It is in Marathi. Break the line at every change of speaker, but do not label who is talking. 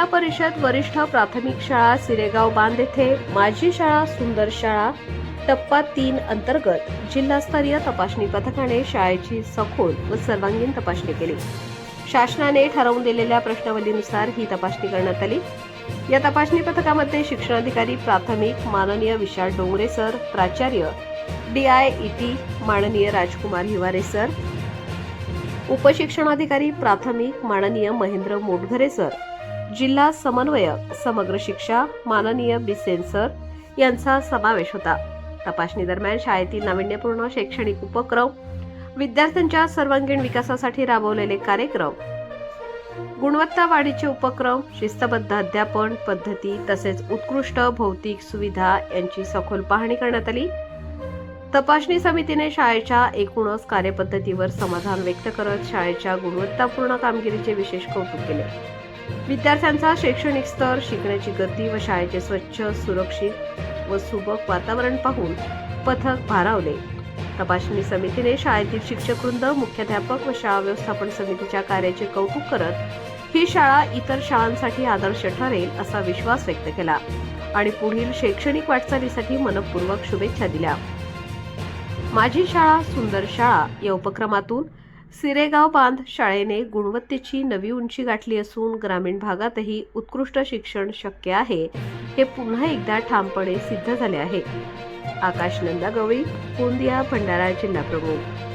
जिल्हा परिषद वरिष्ठ प्राथमिक शाळा सिरेगाव बांध येथे माझी शाळा सुंदर शाळा टप्पा 3 अंतर्गत जिल्हास्तरीय तपासणी पथकाने शाळेची सखोल व सर्वांगीण तपासणी केली। शासनाने ठरवून दिलेल्या प्रश्नावलीनुसार ही तपासणी करण्यात आली। या तपासणी पथकामध्ये शिक्षणाधिकारी प्राथमिक माननीय विशाल डोंगरे सर, प्राचार्य DIET माननीय राजकुमार हिवारे सर, उपशिक्षणाधिकारी प्राथमिक माननीय महेंद्र मोटघरे सर, जिल्हा समन्वयक समग्र शिक्षा माननीय बिसेन सर यांचा समावेश होता। तपासणी दरम्यान शाळेतील नाविन्यपूर्ण शैक्षणिक उपक्रम, विद्यार्थ्यांच्या सर्वांगीण विकासासाठी राबवलेले कार्यक्रम, गुणवत्ता वाढीचे उपक्रम, शिस्तबद्ध अध्यापन पद्धती तसेच उत्कृष्ट भौतिक सुविधा यांची सखोल पाहणी करण्यात आली। तपासणी समितीने शाळेच्या एकूणच कार्यपद्धतीवर समाधान व्यक्त करत शाळेच्या गुणवत्तापूर्ण कामगिरीचे विशेष कौतुक केले। विद्यार्थ्यांचा शैक्षणिक स्तर, शिकण्याची गती व शाळेचे स्वच्छ, सुरक्षित व सुबक वातावरण पाहून पथक भारावले। तपासणी समितीने शाळेतील शिक्षकवृंद, मुख्याध्यापक व शाळा व्यवस्थापन समितीच्या कार्याचे कौतुक करत ही शाळा इतर शाळांसाठी आदर्श ठरेल असा विश्वास व्यक्त केला आणि पुढील शैक्षणिक वाटचालीसाठी मनपूर्वक शुभेच्छा दिल्या। माझी शाळा सुंदर शाळा या उपक्रमातून सिरेगाव बांध शाळेने गुणवत्तेची नवी उंची गाठली असून ग्रामीण भागातही उत्कृष्ट शिक्षण शक्य आहे हे पुन्हा एकदा ठामपणे सिद्ध झाले आहे। आकाश नंदा गवळी, गोंदिया, भंडारा जिल्हा प्रमुख।